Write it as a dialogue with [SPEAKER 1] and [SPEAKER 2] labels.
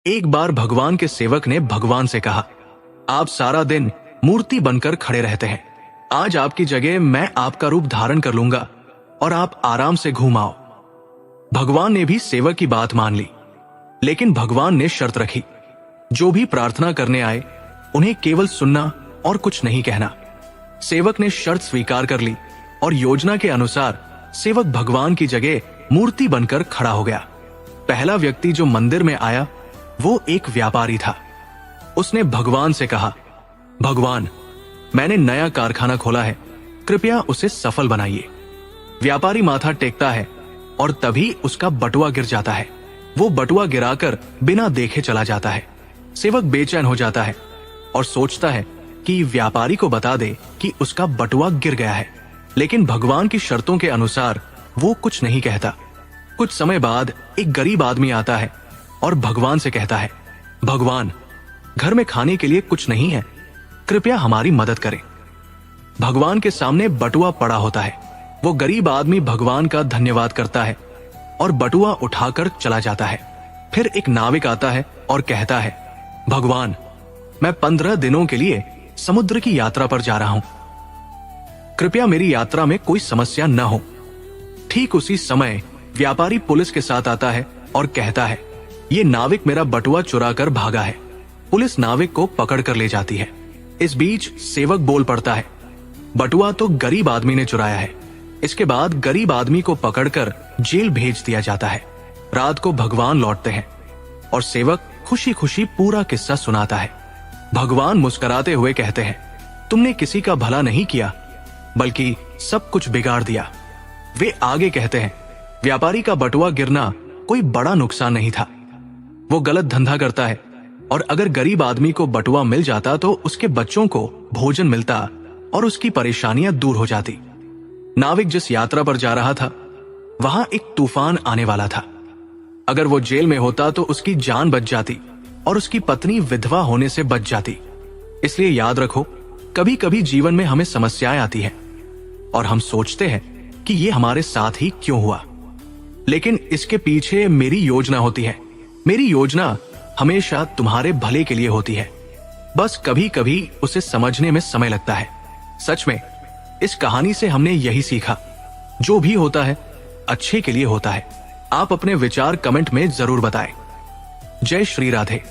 [SPEAKER 1] एक बार भगवान के सेवक ने भगवान से कहा, आप सारा दिन मूर्ति बनकर खड़े रहते हैं, आज आपकी जगह मैं आपका रूप धारण कर लूंगा और आप आराम से घूम आओ। भगवान ने भी सेवक की बात मान ली, लेकिन भगवान ने शर्त रखी, जो भी प्रार्थना करने आए उन्हें केवल सुनना और कुछ नहीं कहना। सेवक ने शर्त स्वीकार कर ली और योजना के अनुसार सेवक भगवान की जगह मूर्ति बनकर खड़ा हो गया। पहला व्यक्ति जो मंदिर में आया वो एक व्यापारी था। उसने भगवान से कहा, भगवान, मैंने नया कारखाना खोला है, कृपया उसे सफल बनाइए। व्यापारी माथा टेकता है और तभी उसका बटुआ गिर जाता है। वो बटुआ गिराकर बिना देखे चला जाता है। सेवक बेचैन हो जाता है और सोचता है कि व्यापारी को बता दे कि उसका बटुआ गिर गया है, लेकिन भगवान की शर्तों के अनुसार वो कुछ नहीं कहता। कुछ समय बाद एक गरीब आदमी आता है और भगवान से कहता है, भगवान, घर में खाने के लिए कुछ नहीं है, कृपया हमारी मदद करें। भगवान के सामने बटुआ पड़ा होता है। वो गरीब आदमी भगवान का धन्यवाद करता है और बटुआ उठाकर चला जाता है। फिर एक नाविक आता है और कहता है, भगवान, मैं 15 दिनों के लिए समुद्र की यात्रा पर जा रहा हूं, कृपया मेरी यात्रा में कोई समस्या न हो। ठीक उसी समय व्यापारी पुलिस के साथ आता है और कहता है, ये नाविक मेरा बटुआ चुरा कर भागा है। पुलिस नाविक को पकड़ कर ले जाती है। इस बीच सेवक बोल पड़ता है, बटुआ तो गरीब आदमी ने चुराया है। इसके बाद गरीब आदमी को पकड़कर जेल भेज दिया जाता है। रात को भगवान लौटते हैं और सेवक खुशी खुशी पूरा किस्सा सुनाता है। भगवान मुस्कुराते हुए कहते हैं, तुमने किसी का भला नहीं किया, बल्कि सब कुछ बिगाड़ दिया। वे आगे कहते हैं, व्यापारी का बटुआ गिरना कोई बड़ा नुकसान नहीं था। वो गलत धंधा करता है और अगर गरीब आदमी को बटुआ मिल जाता तो उसके बच्चों को भोजन मिलता और उसकी परेशानियां दूर हो जाती। नाविक जिस यात्रा पर जा रहा था वहां एक तूफान आने वाला था। अगर वो जेल में होता तो उसकी जान बच जाती और उसकी पत्नी विधवा होने से बच जाती। इसलिए याद रखो, कभी कभी जीवन में हमें समस्याएं आती हैं और हम सोचते हैं कि ये हमारे साथ ही क्यों हुआ, लेकिन इसके पीछे मेरी योजना होती है। मेरी योजना हमेशा तुम्हारे भले के लिए होती है, बस कभी कभी उसे समझने में समय लगता है। सच में इस कहानी से हमने यही सीखा, जो भी होता है अच्छे के लिए होता है। आप अपने विचार कमेंट में जरूर बताएं। जय श्री राधे।